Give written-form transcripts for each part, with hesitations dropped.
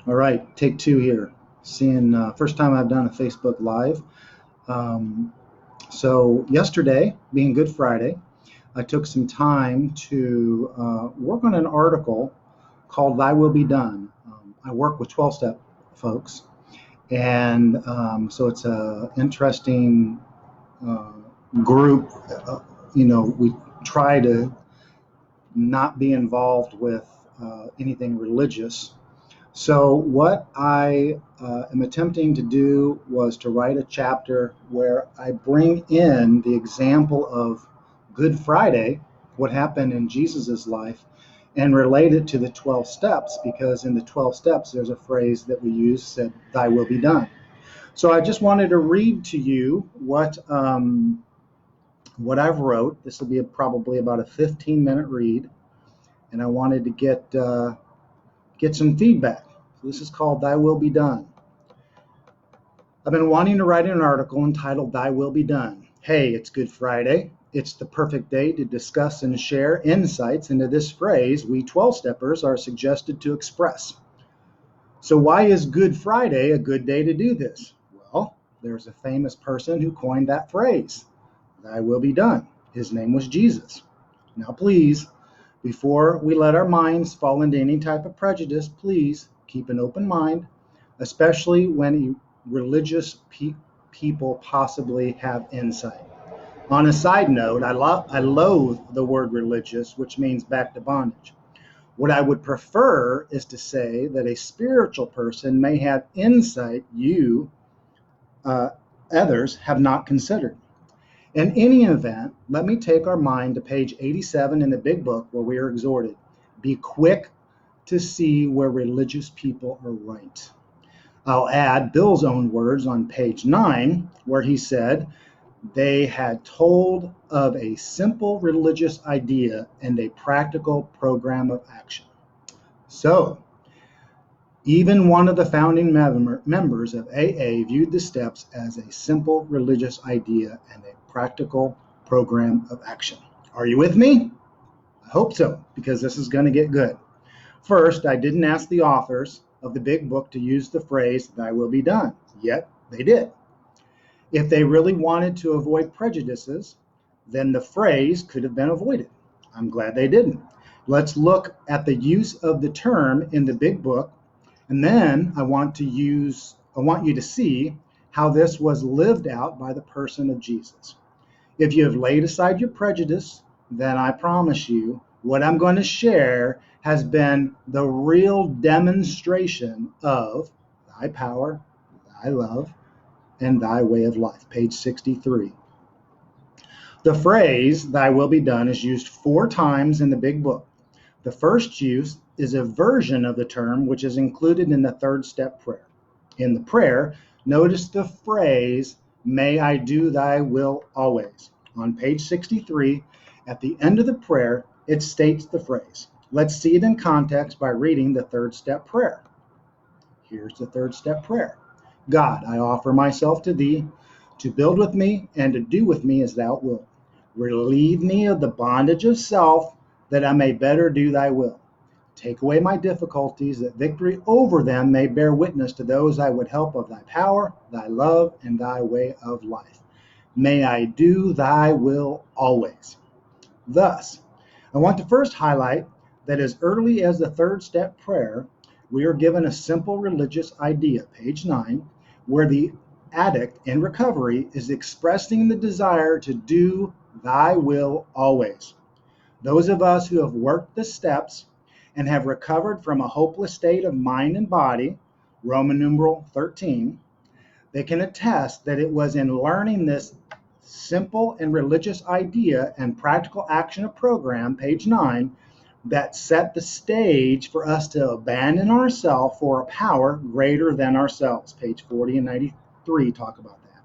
All right, take two here. First time I've done a Facebook Live. So yesterday, being Good Friday, I took some time to work on an article called "Thy Will Be Done." I work with 12-step folks, and so it's a interesting uh, group. We try to not be involved with anything religious. So what I am attempting to do was to write a chapter where I bring in the example of Good Friday, what happened in Jesus's life, and relate it to the 12 steps, because in the 12 steps there's a phrase that we use said, "Thy will be done." So I just wanted to read to you what I've wrote. This will be probably about a 15-minute read, and I wanted to get some feedback. So this is called "Thy Will Be Done." I've been wanting to write an article entitled "Thy Will Be Done." Hey, it's Good Friday. It's the perfect day to discuss and share insights into this phrase we 12-steppers are suggested to express. So why is Good Friday a good day to do this? Well, there's a famous person who coined that phrase, "Thy will be done." His name was Jesus. Now please, before we let our minds fall into any type of prejudice, please keep an open mind, especially when religious people possibly have insight. On a side note, I loathe the word religious, which means back to bondage. What I would prefer is to say that a spiritual person may have insight you, others, have not considered. In any event, let me take our mind to page 87 in the big book where we are exhorted, be quick to see where religious people are right. I'll add Bill's own words on page 9, where he said, they had told of a simple religious idea and a practical program of action. So, even one of the founding members of AA viewed the steps as a simple religious idea and a practical program of action. Are you with me? I hope so, because this is going to get good. First, I didn't ask the authors of the big book to use the phrase, "Thy will be done," yet they did. If they really wanted to avoid prejudices, then the phrase could have been avoided. I'm glad they didn't. Let's look at the use of the term in the big book, and then I want you to see how this was lived out by the person of Jesus. If you have laid aside your prejudice, then I promise you what I'm going to share has been the real demonstration of thy power, thy love, and thy way of life. Page 63. The phrase, "Thy will be done," is used 4 times in the big book. The first use is a version of the term which is included in the 3rd step prayer. In the prayer, notice the phrase, "May I do thy will always." On page 63, at the end of the prayer, it states the phrase. Let's see it in context by reading the 3rd step prayer. Here's the 3rd step prayer. God, I offer myself to thee, to build with me and to do with me as thou wilt. Relieve me of the bondage of self, that I may better do thy will. Take away my difficulties, that victory over them may bear witness to those I would help of thy power, thy love, and thy way of life. May I do thy will always. Thus, I want to first highlight that as early as the 3rd step prayer, we are given a simple religious idea, page 9, where the addict in recovery is expressing the desire to do thy will always. Those of us who have worked the steps and have recovered from a hopeless state of mind and body, Roman numeral 13, they can attest that it was in learning this simple and religious idea and practical action of program, page 9, that set the stage for us to abandon ourselves for a power greater than ourselves. Page 40 and 93 talk about that.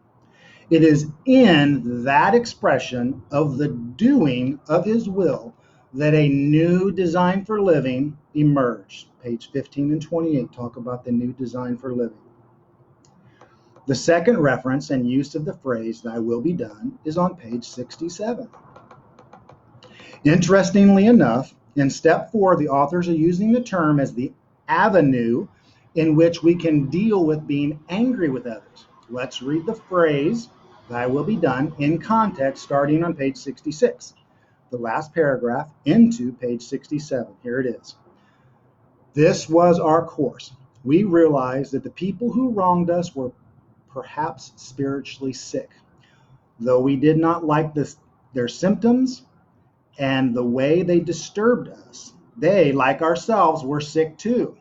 It is in that expression of the doing of his will that a new design for living emerged. Page 15 and 28 talk about the new design for living. The second reference and use of the phrase, "Thy will be done," is on page 67. Interestingly enough, in step 4, the authors are using the term as the avenue in which we can deal with being angry with others. Let's read the phrase, thy will be done, in context, starting on page 66, the last paragraph into page 67. Here it is. This was our course. We realized that the people who wronged us were perhaps spiritually sick. Though we did not like their symptoms and the way they disturbed us, they, like ourselves, were sick too.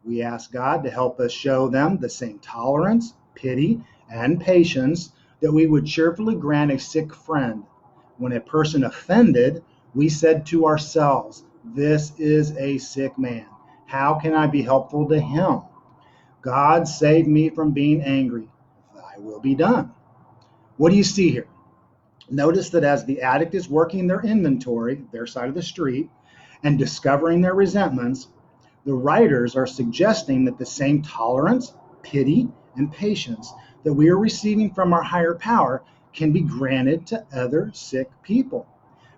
We asked God to help us show them the same tolerance, pity, and patience that we would cheerfully grant a sick friend. When a person offended, we said to ourselves, this is a sick man. How can I be helpful to him? God save me from being angry. Thy will be done. What do you see here? Notice that as the addict is working their inventory, their side of the street, and discovering their resentments, the writers are suggesting that the same tolerance, pity, and patience that we are receiving from our higher power can be granted to other sick people.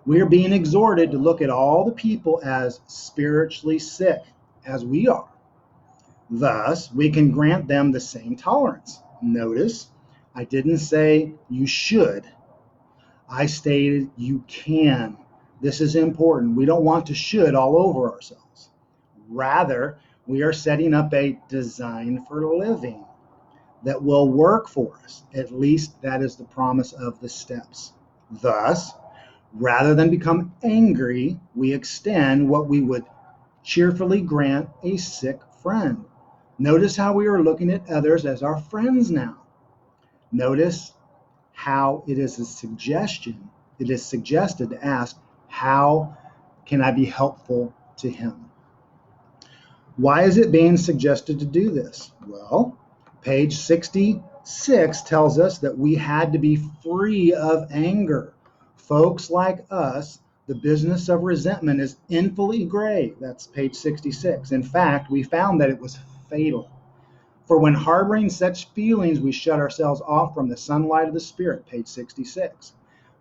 We are being exhorted to look at all the people as spiritually sick as we are. Thus, we can grant them the same tolerance. Notice, I didn't say you should. I stated you can. This is important. We don't want to should all over ourselves. Rather, we are setting up a design for living that will work for us. At least that is the promise of the steps. Thus, rather than become angry, we extend what we would cheerfully grant a sick friend. Notice how we are looking at others as our friends now. Notice how it is a suggestion. It is suggested to ask, how can I be helpful to him? Why is it being suggested to do this? Well, page 66 tells us that we had to be free of anger. Folks like us, the business of resentment is infinitely grave. That's page 66. In fact, we found that it was fatal. For when harboring such feelings, we shut ourselves off from the sunlight of the Spirit, page 66.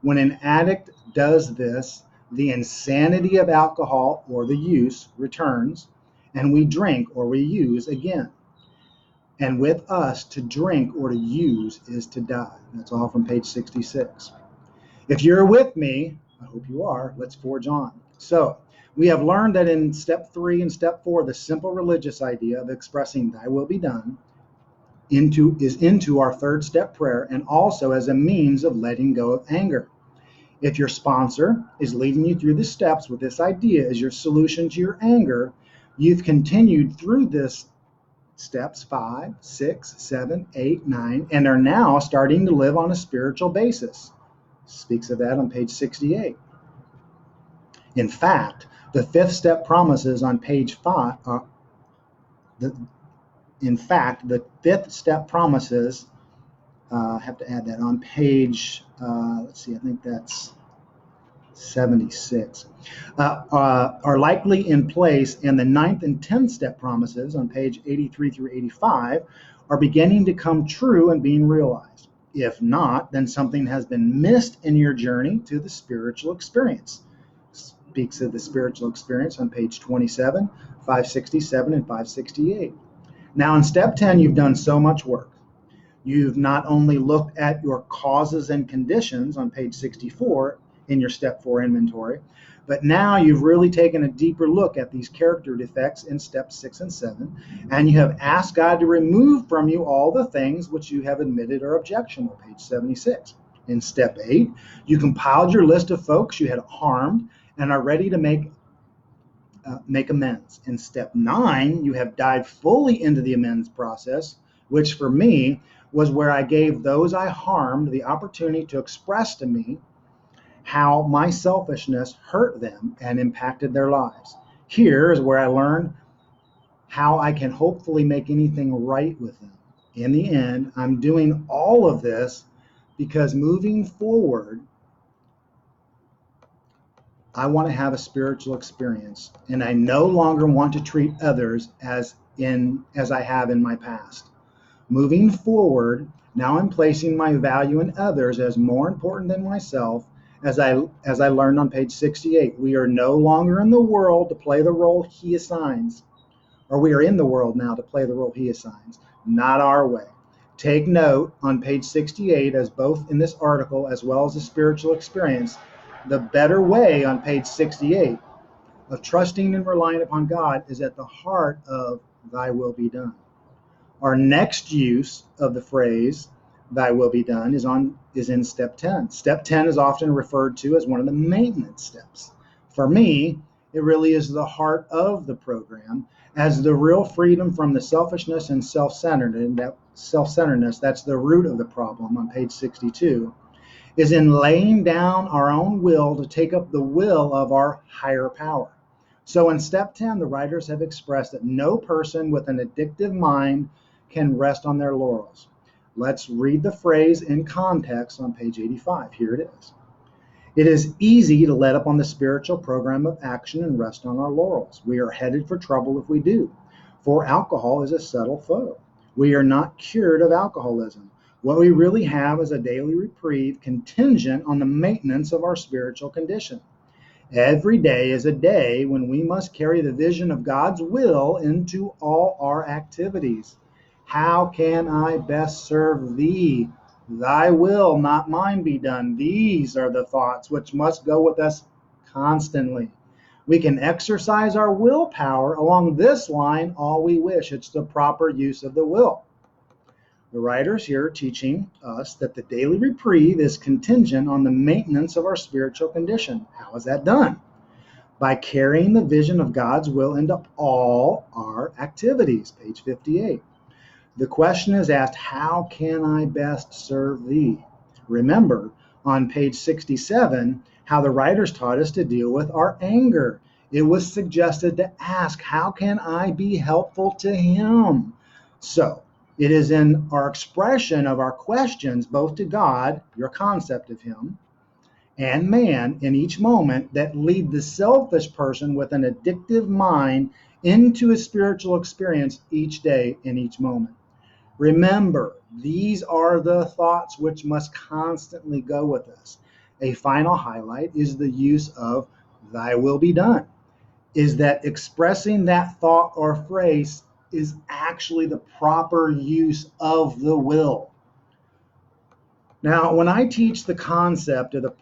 When an addict does this, the insanity of alcohol or the use returns, and we drink or we use again. And with us, to drink or to use is to die. That's all from page 66. If you're with me, I hope you are, let's forge on. So, we have learned that in step 3 and step 4, the simple religious idea of expressing thy will be done is into our third step prayer, and also as a means of letting go of anger. If your sponsor is leading you through the steps with this idea as your solution to your anger, you've continued through this steps 5, 6, 7, 8, 9, and are now starting to live on a spiritual basis. Speaks of that on page 68. In fact, the fifth step promises on page 5, the fifth step promises, I have to add that on page, let's see, I think that's 76, are likely in place, and the ninth and 10th step promises on page 83 through 85 are beginning to come true and being realized. If not, then something has been missed in your journey to the spiritual experience. Speaks of the spiritual experience on page 27, 567, and 568. Now in step 10, you've done so much work. You've not only looked at your causes and conditions on page 64 in your step 4 inventory, but now you've really taken a deeper look at these character defects in steps 6 and 7, and you have asked God to remove from you all the things which you have admitted are objectionable, page 76. In step 8, you compiled your list of folks you had harmed and are ready to make amends. In step 9, you have dived fully into the amends process, which for me was where I gave those I harmed the opportunity to express to me how my selfishness hurt them and impacted their lives. Here is where I learned how I can hopefully make anything right with them. In the end, I'm doing all of this because moving forward, I want to have a spiritual experience, and I no longer want to treat others as I have in my past. Moving forward, now I'm placing my value in others as more important than myself. As I learned on page 68, we are no longer in the world to play the role he assigns. or we are in the world now to play the role he assigns, not our way. Take note on page 68, as both in this article as well as the spiritual experience, the better way on page 68 of trusting and relying upon God is at the heart of thy will be done. Our next use of the phrase thy will be done is in step 10. Step 10 is often referred to as one of the maintenance steps. For me, it really is the heart of the program, as the real freedom from the selfishness and self-centeredness, that's the root of the problem on page 62, is in laying down our own will to take up the will of our higher power. So in step 10, the writers have expressed that no person with an addictive mind can rest on their laurels. Let's read the phrase in context on page 85. Here it is. It is easy to let up on the spiritual program of action and rest on our laurels. We are headed for trouble if we do, for alcohol is a subtle foe. We are not cured of alcoholism. What we really have is a daily reprieve contingent on the maintenance of our spiritual condition. Every day is a day when we must carry the vision of God's will into all our activities. How can I best serve thee? Thy will, not mine, be done. These are the thoughts which must go with us constantly. We can exercise our willpower along this line all we wish. It's the proper use of the will. The writers here are teaching us that the daily reprieve is contingent on the maintenance of our spiritual condition. How is that done? By carrying the vision of God's will into all our activities. Page 58. The question is asked, how can I best serve thee? Remember, on page 67, how the writers taught us to deal with our anger. It was suggested to ask, how can I be helpful to him? So, it is in our expression of our questions, both to God, your concept of him, and man in each moment, that lead the selfish person with an addictive mind into a spiritual experience each day in each moment. Remember, these are the thoughts which must constantly go with us. A final highlight is the use of thy will be done, is that expressing that thought or phrase is actually the proper use of the will. Now, when I teach the concept of the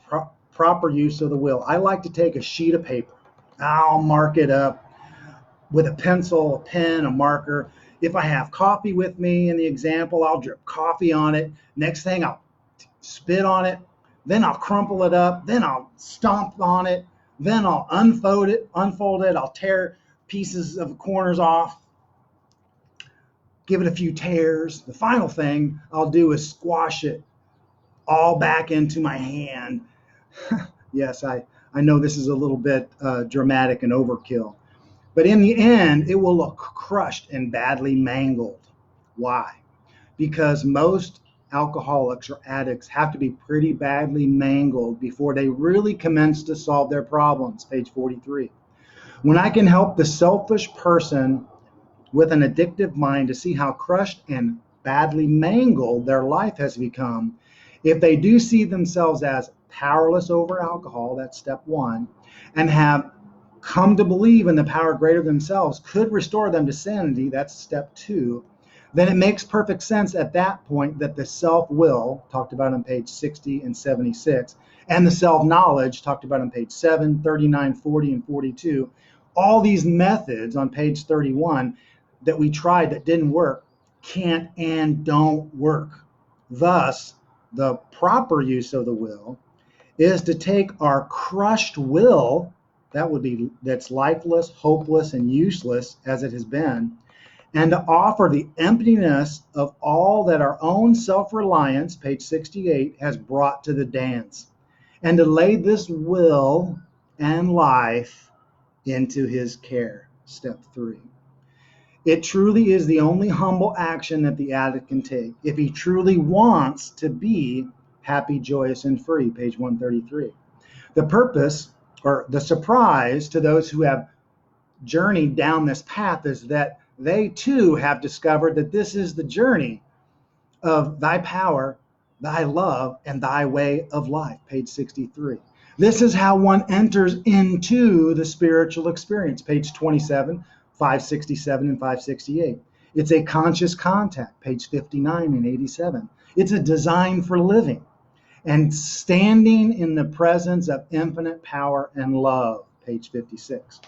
proper use of the will, I like to take a sheet of paper. I'll mark it up with a pencil, a pen, a marker. If I have coffee with me in the example, I'll drip coffee on it. Next thing, I'll spit on it. Then I'll crumple it up. Then I'll stomp on it. Then I'll unfold it. I'll tear pieces of the corners off, give it a few tears. The final thing I'll do is squash it all back into my hand. Yes, I know this is a little bit dramatic and overkill. But in the end, it will look crushed and badly mangled. Why? Because most alcoholics or addicts have to be pretty badly mangled before they really commence to solve their problems. Page 43. When I can help the selfish person with an addictive mind to see how crushed and badly mangled their life has become, if they do see themselves as powerless over alcohol, that's step 1, and have come to believe in the power greater than themselves could restore them to sanity, that's step 2, then it makes perfect sense at that point that the self-will, talked about on page 60 and 76, and the self-knowledge, talked about on page 7, 39, 40, and 42, all these methods on page 31 that we tried that didn't work can't and don't work. Thus, the proper use of the will is to take our crushed will, that's lifeless, hopeless, and useless as it has been, and to offer the emptiness of all that our own self-reliance, page 68, has brought to the dance, and to lay this will and life into his care. Step 3. It truly is the only humble action that the addict can take if he truly wants to be happy, joyous, and free, page 133. The purpose, or the surprise to those who have journeyed down this path, is that they too have discovered that this is the journey of thy power, thy love, and thy way of life, page 63. This is how one enters into the spiritual experience, page 27, 567 and 568. It's a conscious contact, page 59 and 87. It's a design for living and standing in the presence of infinite power and love, page 56.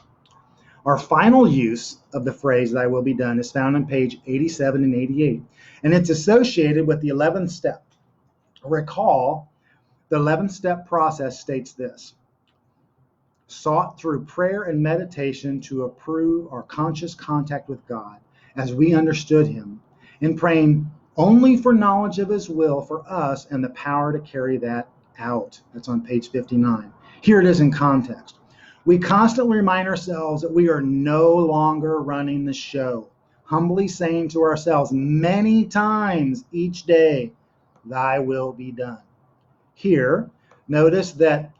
Our final use of the phrase "thy will be done" is found on page 87 and 88, and it's associated with the 11th step. Recall, the 11th step process states this: sought through prayer and meditation to approve our conscious contact with God as we understood him, and praying only for knowledge of his will for us and the power to carry that out. That's on page 59. Here it is in context. We constantly remind ourselves that we are no longer running the show, humbly saying to ourselves many times each day, "Thy will be done." Here, notice that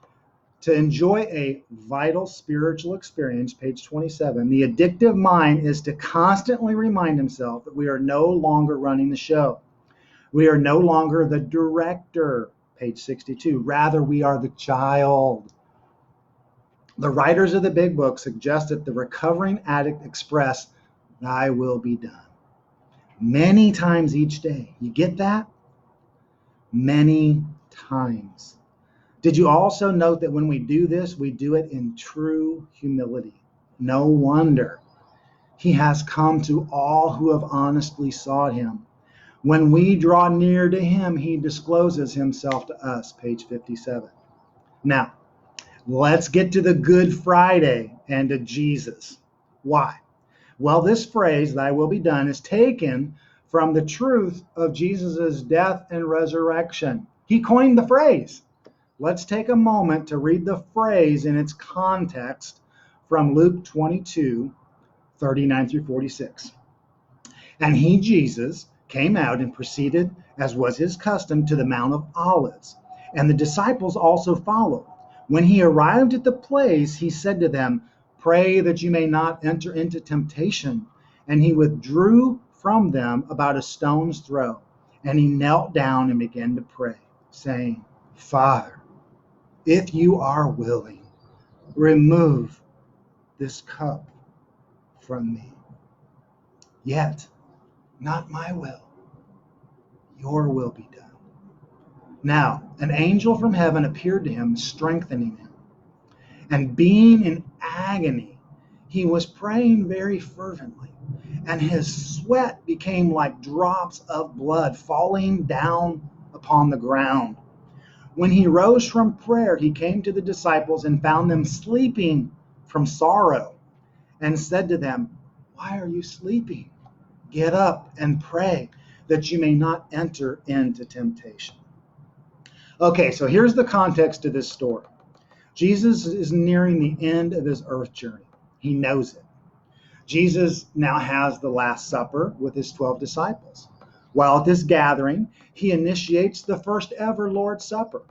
to enjoy a vital spiritual experience, page 27, the addictive mind is to constantly remind himself that we are no longer running the show. We are no longer the director, page 62. Rather, we are the child. The writers of the big book suggest that the recovering addict express "thy will be done" many times each day. You get that? Many times. Did you also note that when we do this, we do it in true humility? No wonder he has come to all who have honestly sought him. When we draw near to him, he discloses himself to us, page 57. Now, let's get to the Good Friday and to Jesus. Why? Well, this phrase, "thy will be done," is taken from the truth of Jesus' death and resurrection. He coined the phrase. Let's take a moment to read the phrase in its context from Luke 22, 39 through 46. And he, Jesus, came out and proceeded, as was his custom, to the Mount of Olives, and the disciples also followed. When he arrived at the place, he said to them, "Pray that you may not enter into temptation." And he withdrew from them about a stone's throw, and he knelt down and began to pray, saying, "Father, if you are willing, remove this cup from me. Yet, not my will, your will be done." Now, an angel from heaven appeared to him, strengthening him. And being in agony, he was praying very fervently, and his sweat became like drops of blood falling down upon the ground. When he rose from prayer, he came to the disciples and found them sleeping from sorrow, and said to them, "Why are you sleeping? Get up and pray, that you may not enter into temptation." Okay, so here's the context to this story. Jesus is nearing the end of his earth journey. He knows it. Jesus now has the Last Supper with his 12 disciples. While at this gathering, he initiates the first ever Lord's Supper,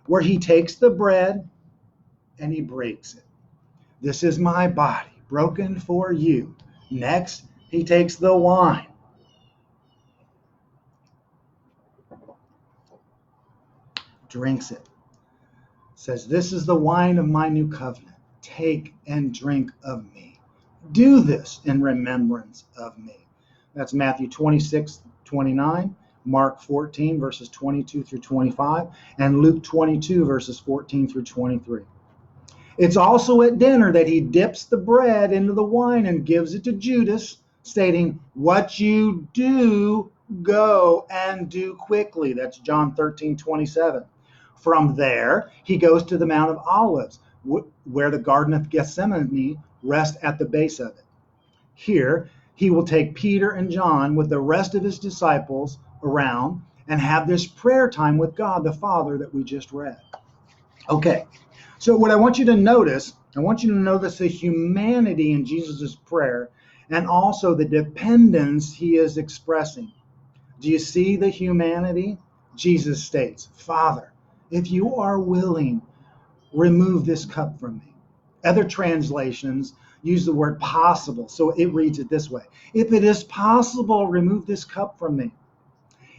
where he takes the bread and he breaks it. "This is my body, broken for you." Next, he takes the wine. Drinks it. Says, "This is the wine of my new covenant. Take and drink of me. Do this in remembrance of me." That's Matthew 26, 29, Mark 14, verses 22 through 25, and Luke 22, verses 14 through 23. It's also at dinner that he dips the bread into the wine and gives it to Judas, stating, "What you do, go and do quickly." That's John 13, 27. From there, he goes to the Mount of Olives, where the Garden of Gethsemane rests at the base of it. Here, he will take Peter and John with the rest of his disciples around and have this prayer time with God the Father that we just read. Okay, so what I want you to notice the humanity in Jesus' prayer and also the dependence he is expressing. Do you see the humanity? Jesus states, "Father, if you are willing, remove this cup from me." Other translations use the word "possible," so it reads it this way: "If it is possible, remove this cup from me."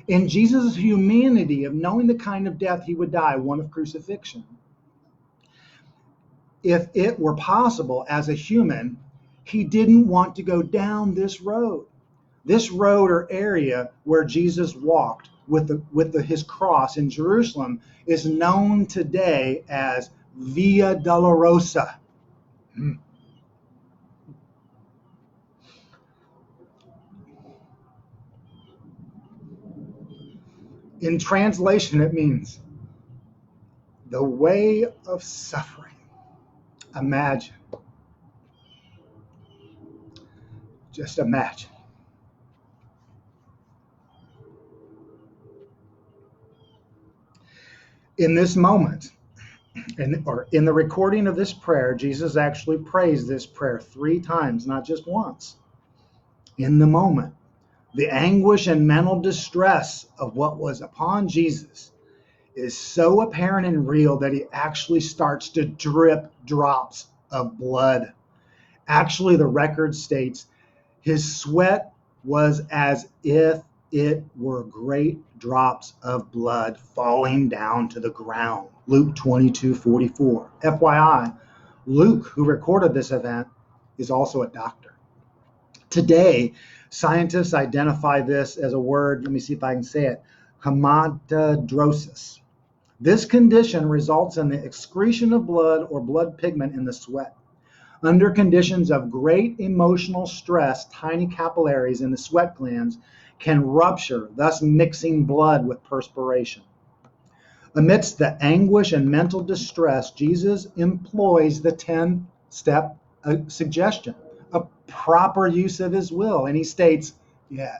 In Jesus' humanity of knowing the kind of death he would die, one of crucifixion, if it were possible as a human, He didn't want to go down this road. This road or area where Jesus walked with his cross in Jerusalem is known today as Via Dolorosa. In translation, it means the way of suffering. Imagine. Just imagine. In this moment, or in the recording of this prayer, Jesus actually prays this prayer 3 times, not just once. In the moment, the anguish and mental distress of what was upon Jesus is so apparent and real that he actually starts to drip drops of blood. Actually, the record states his sweat was as if it were great drops of blood falling down to the ground. Luke 22:44. FYI, Luke, who recorded this event, is also a doctor. Today, scientists identify this as a word, let me see if I can say it, hematidrosis. This condition results in the excretion of blood or blood pigment in the sweat. Under conditions of great emotional stress, tiny capillaries in the sweat glands can rupture, thus mixing blood with perspiration. Amidst the anguish and mental distress, Jesus employs the 10-step suggestion, a proper use of his will. And he states, yeah,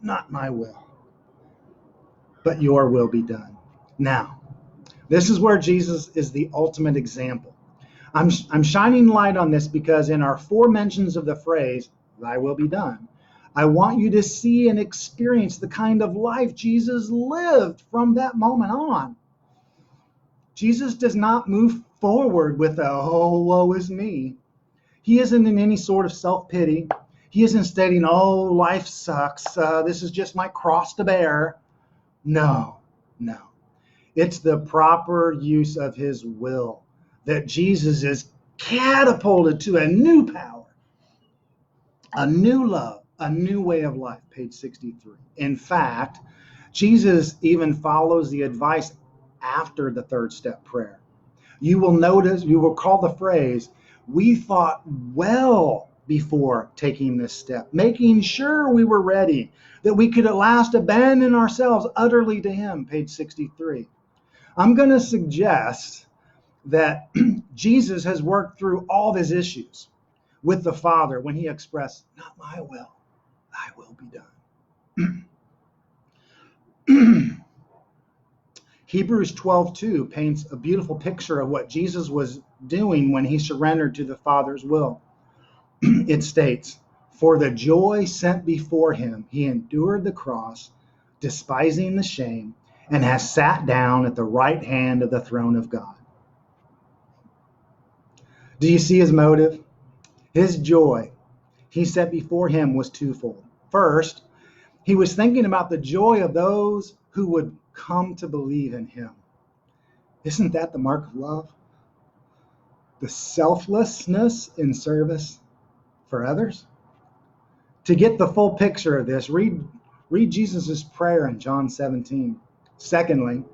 not my will, but your will be done. Now, this is where Jesus is the ultimate example. I'm shining light on this because in our 4 mentions of the phrase, thy will be done, I want you to see and experience the kind of life Jesus lived from that moment on. Jesus does not move forward with a, oh, woe is me. He isn't in any sort of self-pity. He isn't stating, oh, life sucks. This is just my cross to bear. No. It's the proper use of his will that Jesus is catapulted to a new power, a new love, a new way of life, page 63. In fact, Jesus even follows the advice after the 3rd step prayer. You will notice, you will call the phrase, we thought well before taking this step, making sure we were ready, that we could at last abandon ourselves utterly to him, page 63. I'm going to suggest that Jesus has worked through all of his issues with the Father when he expressed, not my will, thy will be done. Hebrews 12:2 paints a beautiful picture of what Jesus was doing when he surrendered to the Father's will. It states, for the joy set before him, he endured the cross, despising the shame, and has sat down at the right hand of the throne of God. Do you see his motive? His joy he set before him was twofold. First, he was thinking about the joy of those who would come to believe in him. Isn't that the mark of love? The selflessness in service for others? To get the full picture of this, read Jesus' prayer in John 17. Secondly,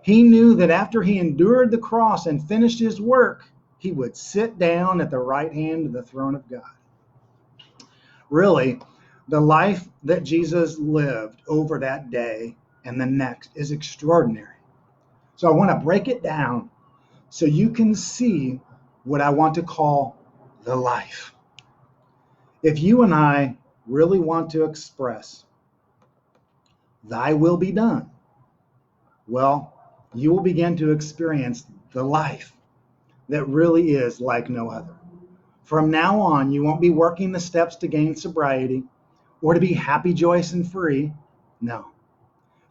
he knew that after he endured the cross and finished his work, he would sit down at the right hand of the throne of God. Really, the life that Jesus lived over that day and the next is extraordinary. So I want to break it down so you can see what I want to call the life. If you and I really want to express, thy will be done, well, you will begin to experience the life that really is like no other. From now on, you won't be working the steps to gain sobriety or to be happy, joyous, and free. No.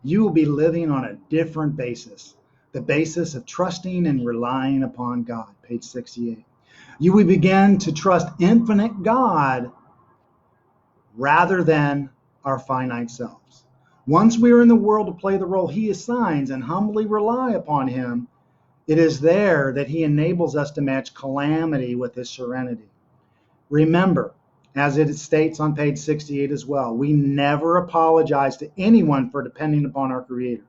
You will be living on a different basis, the basis of trusting and relying upon God, page 68. You will begin to trust infinite God rather than our finite selves. Once we are in the world to play the role he assigns and humbly rely upon him, it is there that he enables us to match calamity with his serenity. Remember, as it states on page 68 as well, we never apologize to anyone for depending upon our Creator.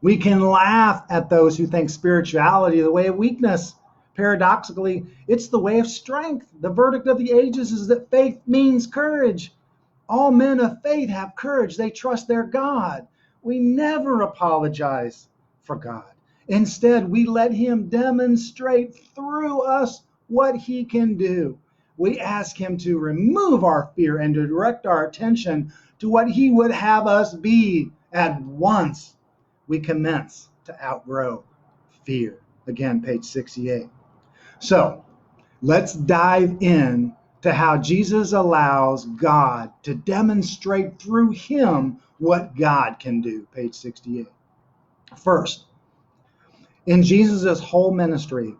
We can laugh at those who think spirituality is the way of weakness. Paradoxically, it's the way of strength. The verdict of the ages is that faith means courage. All men of faith have courage. They trust their God. We never apologize for God. Instead, we let Him demonstrate through us what He can do. We ask Him to remove our fear and to direct our attention to what He would have us be at once. We commence to outgrow fear. Again, page 68. So let's dive in to how Jesus allows God to demonstrate through Him what God can do. Page 68. First, in Jesus' whole ministry,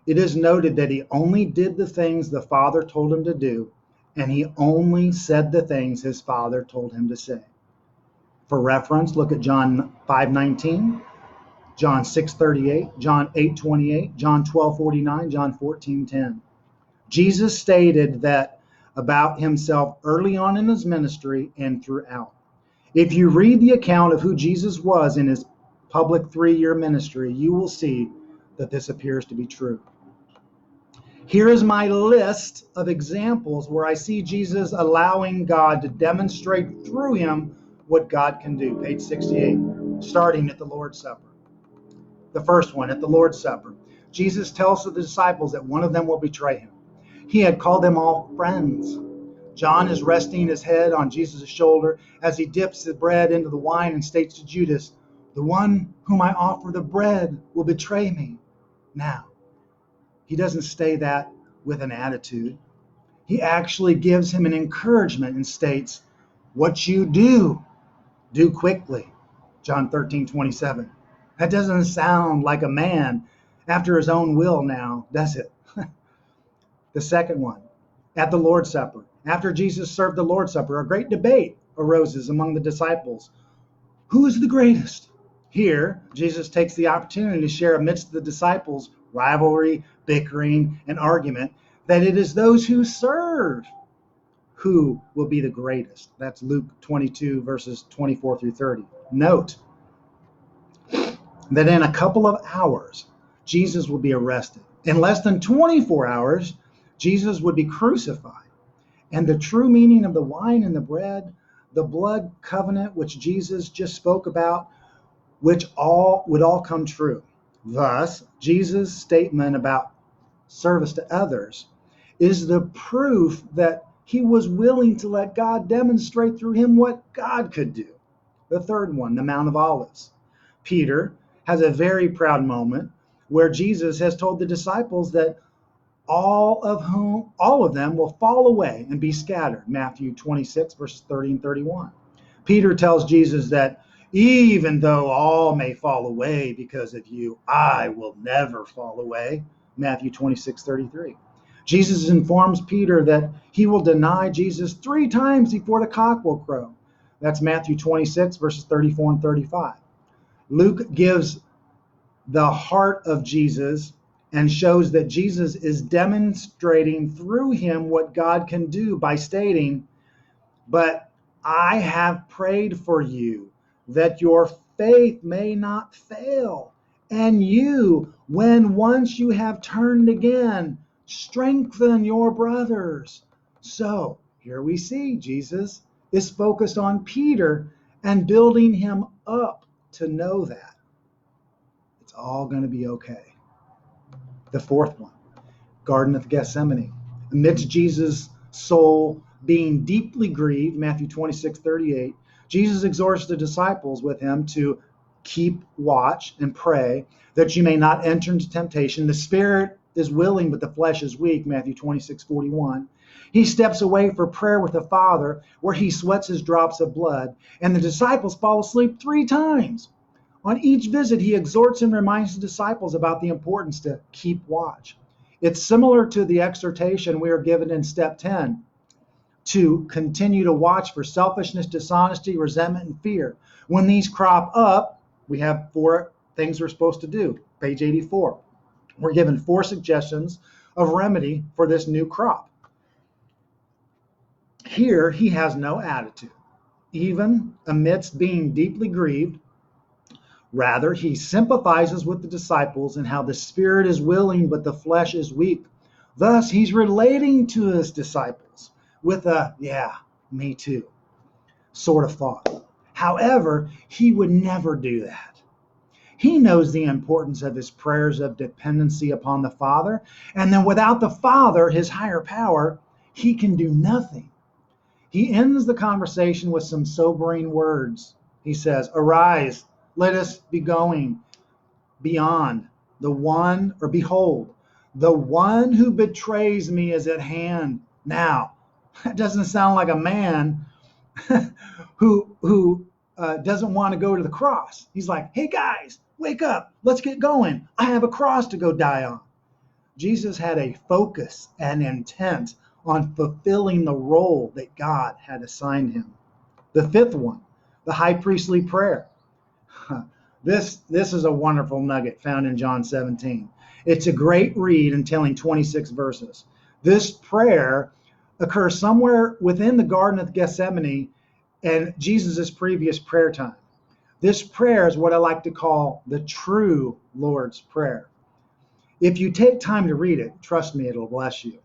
it is noted that He only did the things the Father told Him to do, and He only said the things His Father told Him to say. For reference, look at John 5:19. John 6:38, John 8:28, John 12:49, John 14:10. Jesus stated that about Himself early on in His ministry and throughout. If you read the account of who Jesus was in His public 3-year ministry, you will see that this appears to be true. Here is my list of examples where I see Jesus allowing God to demonstrate through Him what God can do. Page 68, starting at the Lord's Supper. The first one, at the Lord's Supper, Jesus tells the disciples that one of them will betray Him. He had called them all friends. John is resting his head on Jesus' shoulder as he dips the bread into the wine and states to Judas, "The one whom I offer the bread will betray me." Now, he doesn't say that with an attitude. He actually gives him an encouragement and states, "What you do quickly." John 13:27. That doesn't sound like a man after his own will now, does it? The second one, at the Lord's Supper. After Jesus served the Lord's Supper, a great debate arose among the disciples. Who is the greatest? Here, Jesus takes the opportunity to share amidst the disciples rivalry, bickering, and argument that it is those who serve who will be the greatest. That's Luke 22, verses 24 through 30. Note that in a couple of hours, Jesus will be arrested. In less than 24 hours, Jesus would be crucified. And the true meaning of the wine and the bread, the blood covenant which Jesus just spoke about, which would all come true. Thus, Jesus' statement about service to others is the proof that He was willing to let God demonstrate through Him what God could do. The third one, the Mount of Olives. Peter has a very proud moment where Jesus has told the disciples that all of them will fall away and be scattered. Matthew 26, verses 30 and 31. Peter tells Jesus that even though all may fall away because of you, I will never fall away. Matthew 26, 33. Jesus informs Peter that he will deny Jesus 3 times before the cock will crow. That's Matthew 26, verses 34 and 35. Luke gives the heart of Jesus and shows that Jesus is demonstrating through him what God can do by stating, "But I have prayed for you that your faith may not fail. And you, when once you have turned again, strengthen your brothers." So here we see Jesus is focused on Peter and building him up to know that it's all going to be okay. The fourth one, Garden of Gethsemane. Amidst Jesus' soul being deeply grieved, Matthew 26:38, Jesus exhorts the disciples with him to keep watch and pray that you may not enter into temptation. The spirit is willing, but the flesh is weak, Matthew 26:41. He steps away for prayer with the Father, where he sweats his drops of blood, and the disciples fall asleep 3 times. On each visit, he exhorts and reminds the disciples about the importance to keep watch. It's similar to the exhortation we are given in step 10 to continue to watch for selfishness, dishonesty, resentment, and fear. When these crop up, we have 4 things we're supposed to do. Page 84. We're given 4 suggestions of remedy for this new crop. Here, he has no attitude, even amidst being deeply grieved. Rather, he sympathizes with the disciples and how the spirit is willing, but the flesh is weak. Thus, he's relating to his disciples with a, yeah, me too, sort of thought. However, he would never do that. He knows the importance of his prayers of dependency upon the Father, and then without the Father, his higher power, he can do nothing. He ends the conversation with some sobering words. He says, "Arise, let us be going beyond the one, or behold, the one who betrays me is at hand." Now, that doesn't sound like a man who doesn't want to go to the cross. He's like, "Hey guys, wake up, let's get going. I have a cross to go die on." Jesus had a focus and intent on fulfilling the role that God had assigned him. The fifth one, the high priestly prayer. This is a wonderful nugget found in John 17. It's a great read entailing 26 verses. This prayer occurs somewhere within the Garden of Gethsemane and Jesus' previous prayer time. This prayer is what I like to call the true Lord's Prayer. If you take time to read it, trust me, it'll bless you.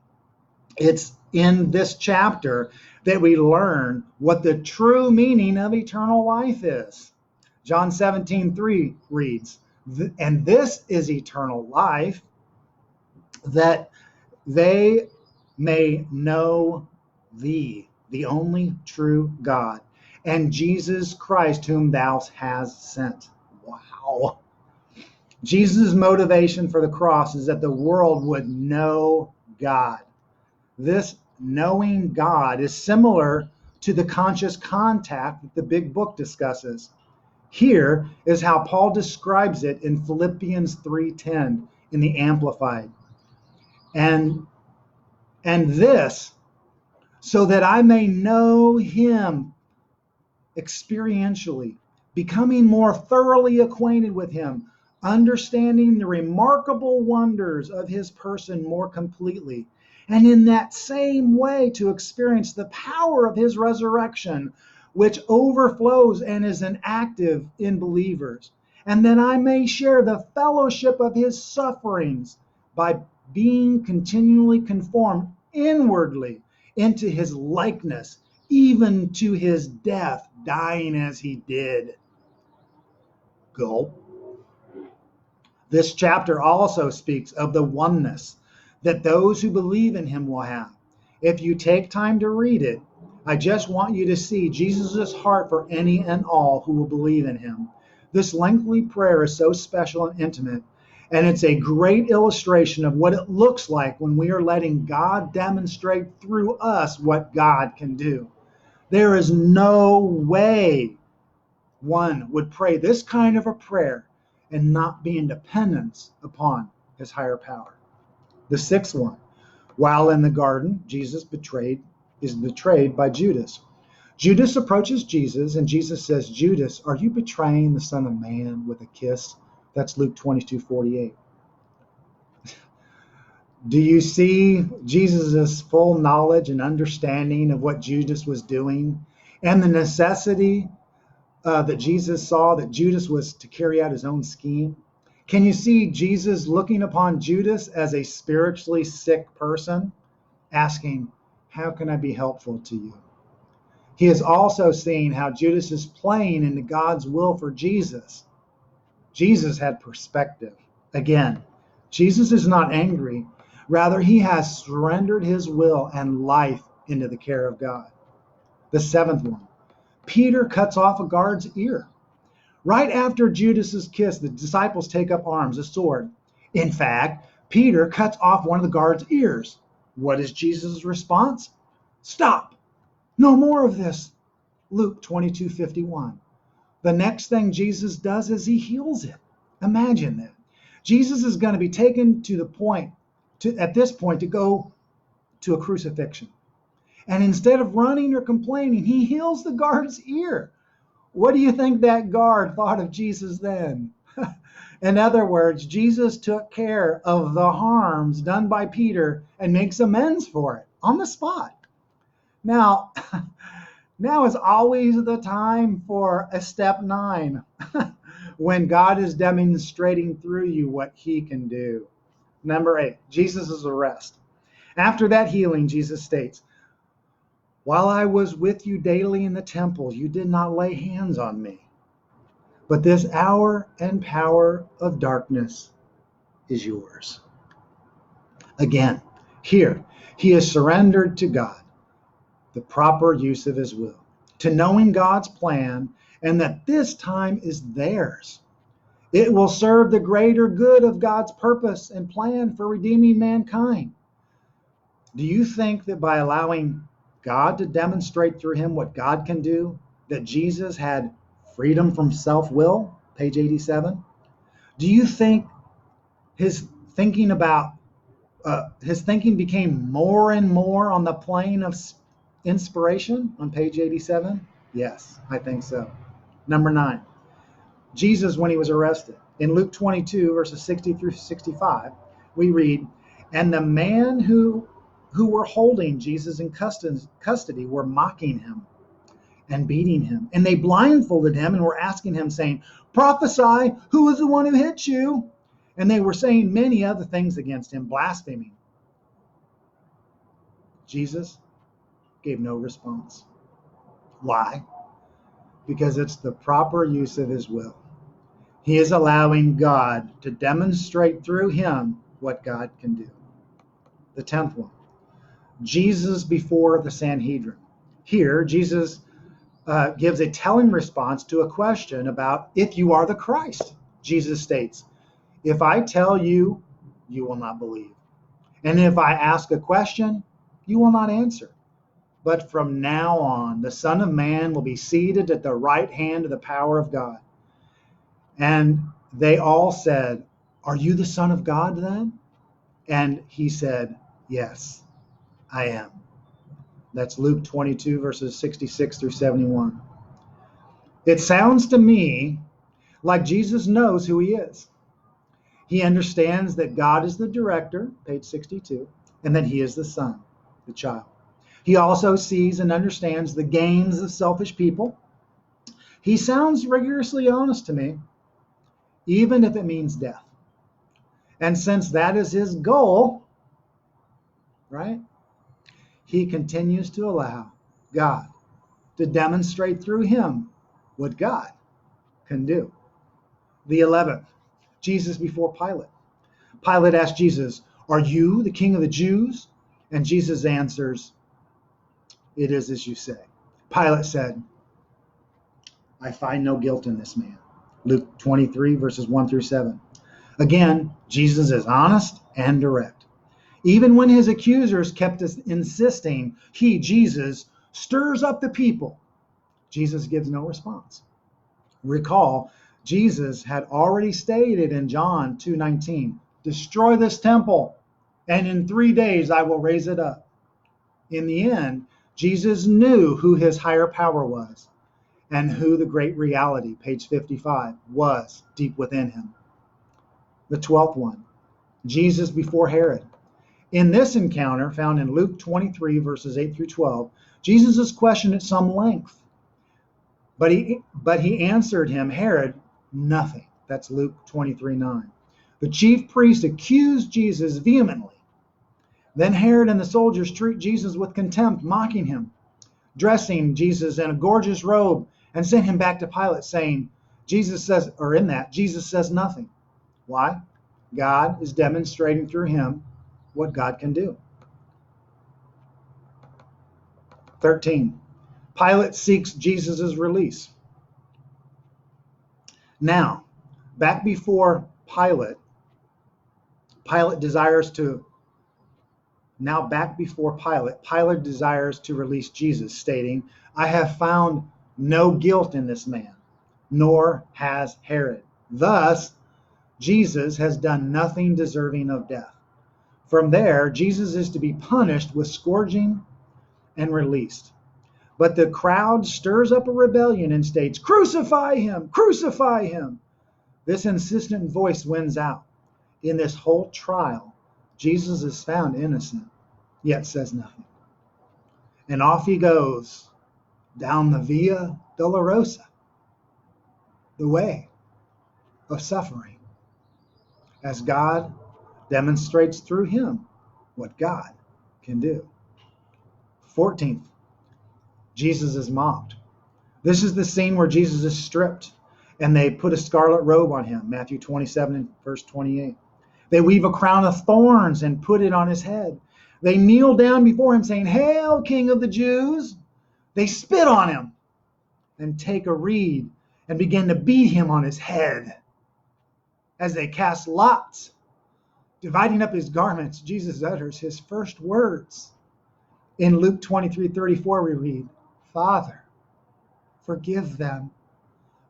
It's in this chapter that we learn what the true meaning of eternal life is. John 17:3 reads, "And this is eternal life, that they may know thee, the only true God, and Jesus Christ, whom thou hast sent." Wow. Jesus' motivation for the cross is that the world would know God. This knowing God is similar to the conscious contact that the big book discusses. Here is how Paul describes it in Philippians 3:10 in the Amplified. And this, so that I may know him experientially, becoming more thoroughly acquainted with him, understanding the remarkable wonders of his person more completely, and in that same way to experience the power of his resurrection, which overflows and is inactive in believers, and that I may share the fellowship of his sufferings by being continually conformed inwardly into his likeness, even to his death, dying as he did. Gulp. This chapter also speaks of the oneness that those who believe in him will have. If you take time to read it, I just want you to see Jesus' heart for any and all who will believe in him. This lengthy prayer is so special and intimate, and it's a great illustration of what it looks like when we are letting God demonstrate through us what God can do. There is no way one would pray this kind of a prayer and not be in dependence upon his higher power. The sixth one, while in the garden, Jesus is betrayed by Judas. Judas approaches Jesus, and Jesus says, "Judas, are you betraying the Son of Man with a kiss?" That's Luke 22:48. Do you see Jesus' full knowledge and understanding of what Judas was doing and the necessity that Jesus saw that Judas was to carry out his own scheme? Can you see Jesus looking upon Judas as a spiritually sick person, asking, "How can I be helpful to you?" He is also seeing how Judas is playing into God's will for Jesus. Jesus had perspective. Again, Jesus is not angry. Rather, he has surrendered his will and life into the care of God. The seventh one, Peter cuts off a guard's ear. Right after Judas's kiss, the disciples take up arms, a sword. In fact, Peter cuts off one of the guard's ears. What is Jesus' response? "Stop! No more of this." Luke 22:51. The next thing Jesus does is he heals it. Imagine that. Jesus is going to be taken to the point, at this point, to go to a crucifixion. And instead of running or complaining, he heals the guard's ear. What do you think that guard thought of Jesus then? In other words, Jesus took care of the harms done by Peter and makes amends for it on the spot. Now, now is always the time for a step 9, when God is demonstrating through you what he can do. Number 8, Jesus' arrest. After that healing, Jesus states, "While I was with you daily in the temple, you did not lay hands on me. But this hour and power of darkness is yours." Again, here, he is surrendered to God, the proper use of his will, to knowing God's plan, and that this time is theirs. It will serve the greater good of God's purpose and plan for redeeming mankind. Do you think that by allowing God to demonstrate through him what God can do, that Jesus had freedom from self-will? Page 87. Do you think his thinking about his thinking became more and more on the plane of inspiration on page 87? Yes, I think so. Number 9, Jesus when he was arrested. In Luke 22, verses 60 through 65, we read, "And the man who were holding Jesus in custody were mocking him and beating him. And they blindfolded him and were asking him, saying, 'Prophesy, who is the one who hit you?' And they were saying many other things against him, blaspheming. Jesus gave no response. Why? Because it's the proper use of his will. He is allowing God to demonstrate through him what God can do. The 10th one, Jesus before the Sanhedrin. Here, Jesus gives a telling response to a question about if you are the Christ. Jesus states, "If I tell you, you will not believe. And if I ask a question, you will not answer. But from now on, the Son of Man will be seated at the right hand of the power of God." And they all said, "Are you the Son of God then?" And he said, "Yes, I am." That's Luke 22, verses 66 through 71. It sounds to me like Jesus knows who he is. He understands that God is the director, page 62, and that he is the son, the child. He also sees and understands the games of selfish people. He sounds rigorously honest to me, even if it means death. And since that is his goal, right, he continues to allow God to demonstrate through him what God can do. The 11th, Jesus before Pilate. Pilate asked Jesus, "Are you the king of the Jews?" And Jesus answers, "It is as you say." Pilate said, "I find no guilt in this man." Luke 23, verses 1 through 7. Again, Jesus is honest and direct. Even when his accusers kept insisting he, Jesus, stirs up the people, Jesus gives no response. Recall, Jesus had already stated in John 2:19, "Destroy this temple, and in 3 days I will raise it up." In the end, Jesus knew who his higher power was and who the great reality, page 55, was deep within him. The 12th one, Jesus before Herod. In this encounter, found in Luke 23, verses 8 through 12, Jesus is questioned at some length. But he answered him, Herod, nothing. That's Luke 23:9. The chief priests accused Jesus vehemently. Then Herod and the soldiers treat Jesus with contempt, mocking him, dressing Jesus in a gorgeous robe, and sent him back to Pilate, saying, Jesus says nothing. Why? God is demonstrating through him what God can do. 13. Pilate seeks Jesus' release. Now, back before Pilate desires to release Jesus, stating, "I have found no guilt in this man, nor has Herod. Thus, Jesus has done nothing deserving of death." From there, Jesus is to be punished with scourging and released. But the crowd stirs up a rebellion and states, "Crucify him! Crucify him!" This insistent voice wins out. In this whole trial, Jesus is found innocent, yet says nothing. And off he goes down the Via Dolorosa, the way of suffering, as God demonstrates through him what God can do. 14th, Jesus is mocked. This is the scene where Jesus is stripped and they put a scarlet robe on him, Matthew 27 and verse 28. They weave a crown of thorns and put it on his head. They kneel down before him saying, "Hail, King of the Jews." They spit on him and take a reed and begin to beat him on his head. As they cast lots, dividing up his garments, Jesus utters his first words. In Luke 23:34 we read, "Father, forgive them,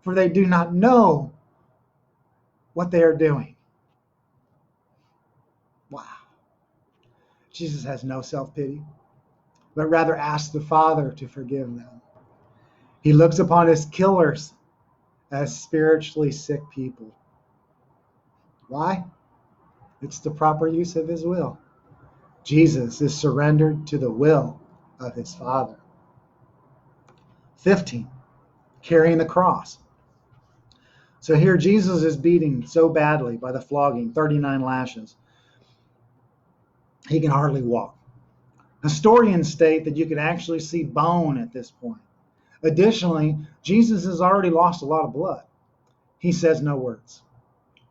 for they do not know what they are doing." Wow. Jesus has no self-pity, but rather asks the Father to forgive them. He looks upon his killers as spiritually sick people. Why? It's the proper use of his will. Jesus is surrendered to the will of his Father. 15, carrying the cross. So here Jesus is beaten so badly by the flogging, 39 lashes, he can hardly walk. Historians state that you can actually see bone at this point. Additionally, Jesus has already lost a lot of blood. He says no words.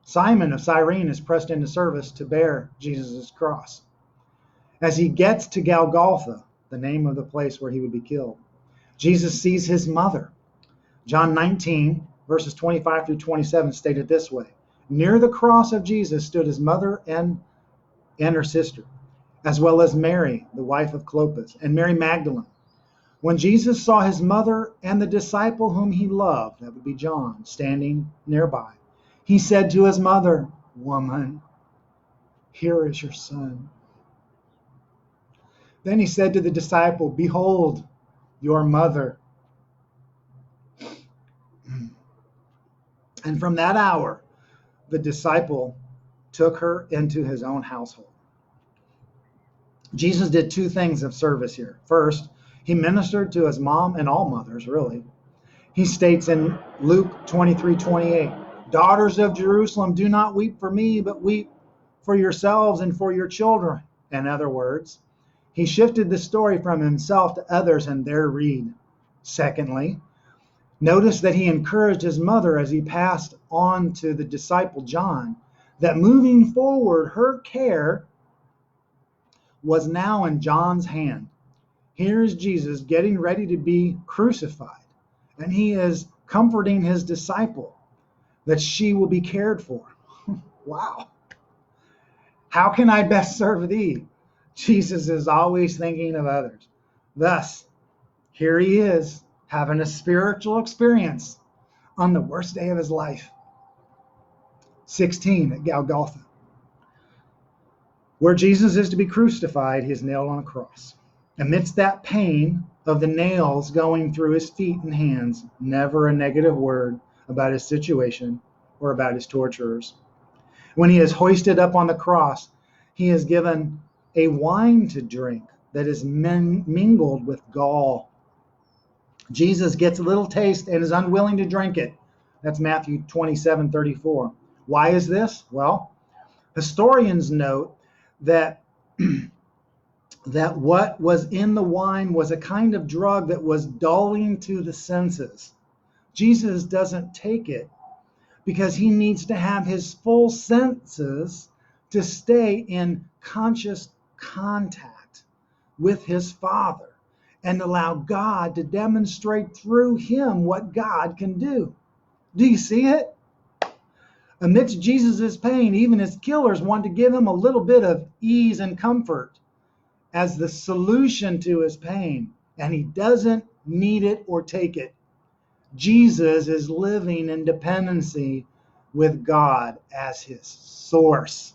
Simon of Cyrene is pressed into service to bear Jesus' cross. As he gets to Golgotha, the name of the place where he would be killed, Jesus sees his mother. John 19, verses 25 through 27 stated this way: "Near the cross of Jesus stood his mother and her sister, as well as Mary, the wife of Clopas, and Mary Magdalene. When Jesus saw his mother and the disciple whom he loved," that would be John, standing nearby, he said to his mother, "Woman, here is your son." Then he said to the disciple, "Behold, your mother." And from that hour, the disciple took her into his own household. Jesus did two things of service here. First, he ministered to his mom and all mothers, really. He states in Luke 23:28, "Daughters of Jerusalem, do not weep for me, but weep for yourselves and for your children." In other words, he shifted the story from himself to others and their read. Secondly, notice that he encouraged his mother as he passed on to the disciple John, that moving forward, her care was now in John's hand. Here is Jesus getting ready to be crucified, and he is comforting his disciple that she will be cared for. Wow. How can I best serve thee? Jesus is always thinking of others. Thus, here he is having a spiritual experience on the worst day of his life. 16, at Golgotha, where Jesus is to be crucified, he is nailed on a cross. Amidst that pain of the nails going through his feet and hands, never a negative word about his situation or about his torturers. When he is hoisted up on the cross, he is given a wine to drink that is mingled with gall. Jesus gets a little taste and is unwilling to drink it. That's Matthew 27:34. Why is this? Well, historians note that that what was in the wine was a kind of drug that was dulling to the senses. Jesus doesn't take it because he needs to have his full senses to stay in conscious contact with his Father and allow God to demonstrate through him what God can do. Do you see it? Amidst Jesus' pain, even his killers want to give him a little bit of ease and comfort as the solution to his pain, and he doesn't need it or take it. Jesus is living in dependency with God as his source.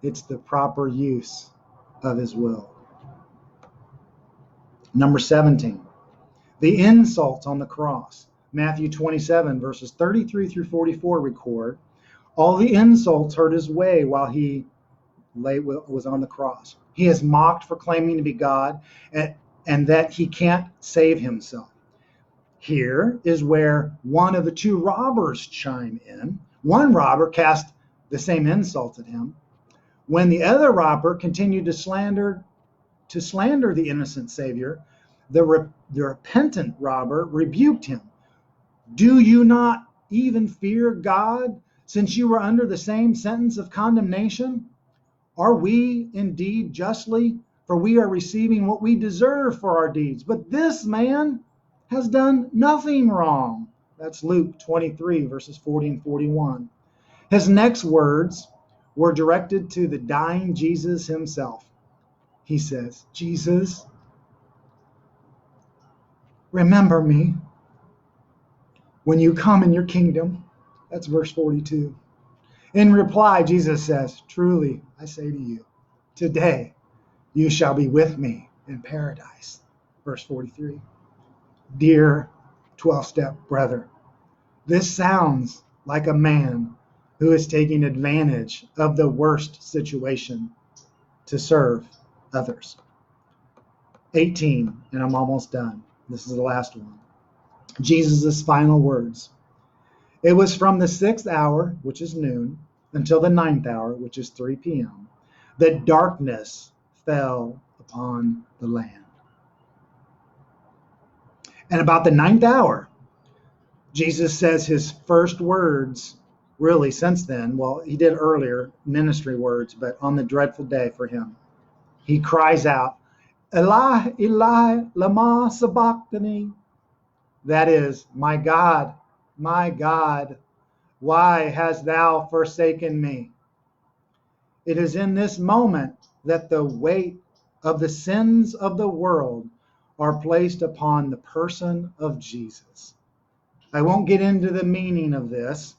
It's the proper use of his will. Number 17, the insults on the cross. Matthew 27, verses 33 through 44 record, all the insults hurt his way while he was on the cross. He is mocked for claiming to be God and that he can't save himself. Here is where one of the two robbers chime in. One robber cast the same insult at him. When the other robber continued to slander the innocent Savior, the repentant robber rebuked him. Do you not even fear God, since you were under the same sentence of condemnation? Are we indeed justly? For we are receiving what we deserve for our deeds. But this man has done nothing wrong. That's Luke 23, verses 40 and 41. His next words were directed to the dying Jesus himself. He says, Jesus, remember me when you come in your kingdom. That's verse 42. In reply, Jesus says, truly, I say to you, today you shall be with me in paradise. Verse 43. Dear 12-step brother, this sounds like a man who is taking advantage of the worst situation to serve others. 18, and I'm almost done. This is the last one. Jesus' final words. It was from the 6th hour, which is noon, until the 9th hour, which is 3 p.m., that darkness fell upon the land. And about the 9th hour, Jesus says his first words, really since then, well, he did earlier ministry words, but on the dreadful day for him, he cries out, Eli, Eli, lama sabachthani. That is, my God, why hast thou forsaken me? It is in this moment that the weight of the sins of the world are placed upon the person of Jesus. I won't get into the meaning of this.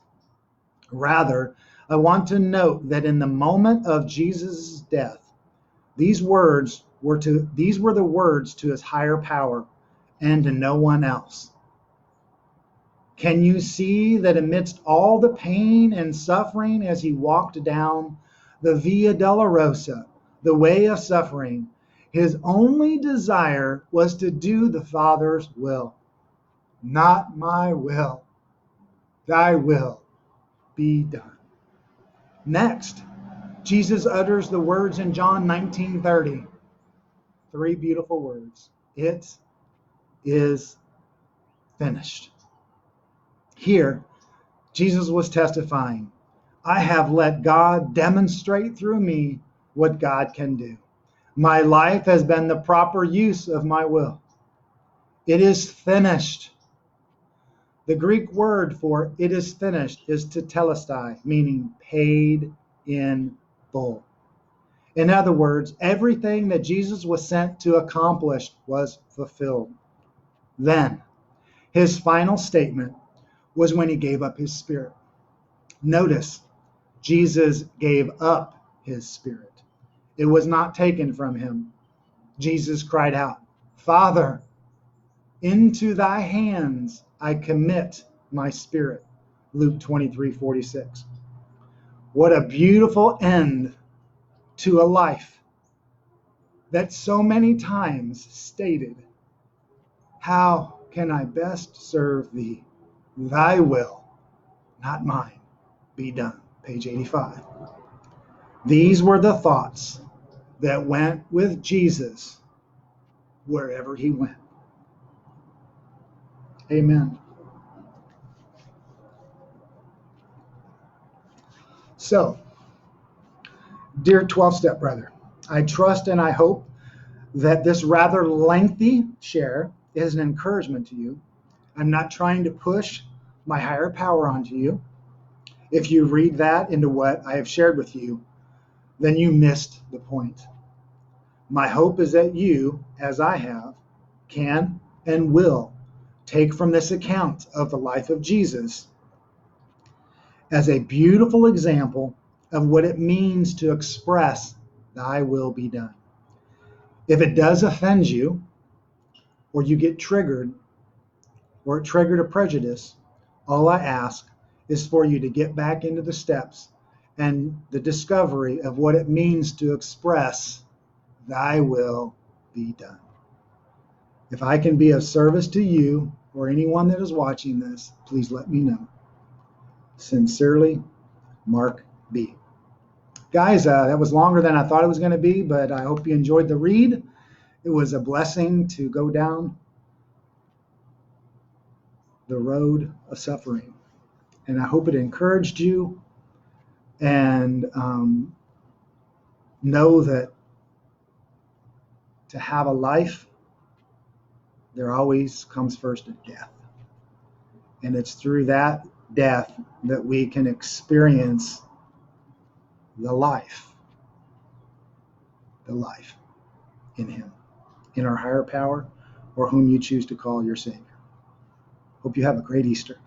Rather, I want to note that in the moment of Jesus' death, these were the words to his higher power and to no one else. Can you see that amidst all the pain and suffering as he walked down the Via Dolorosa, the way of suffering, his only desire was to do the Father's will. Not my will, thy will be done. Next, Jesus utters the words in John 19:30. 3 beautiful words. It is finished. Here, Jesus was testifying, I have let God demonstrate through me what God can do. My life has been the proper use of my will. It is finished. The Greek word for it is finished is tetelestai, meaning paid in full. In other words, everything that Jesus was sent to accomplish was fulfilled. Then, his final statement was when he gave up his spirit. Notice, Jesus gave up his spirit. It was not taken from him. Jesus cried out, Father, into thy hands I commit my spirit. Luke 23:46. What a beautiful end to a life that so many times stated, how can I best serve thee? Thy will, not mine, be done. Page 85. These were the thoughts that went with Jesus wherever he went. Amen. So, dear 12-step brother, I trust and I hope that this rather lengthy share is an encouragement to you. I'm not trying to push my higher power onto you. If you read that into what I have shared with you, then you missed the point. My hope is that you, as I have, can and will take from this account of the life of Jesus as a beautiful example of what it means to express thy will be done. If it does offend you, or you get triggered, or it triggered a prejudice, all I ask is for you to get back into the steps and the discovery of what it means to express thy will be done. If I can be of service to you or anyone that is watching this, please let me know. Sincerely, Mark B. Guys, that was longer than I thought it was going to be, but I hope you enjoyed the read. It was a blessing to go down the road of suffering. And I hope it encouraged you, and know that to have a life, there always comes first a death. And it's through that death that we can experience the life in him, in our higher power, or whom you choose to call your Savior. Hope you have a great Easter.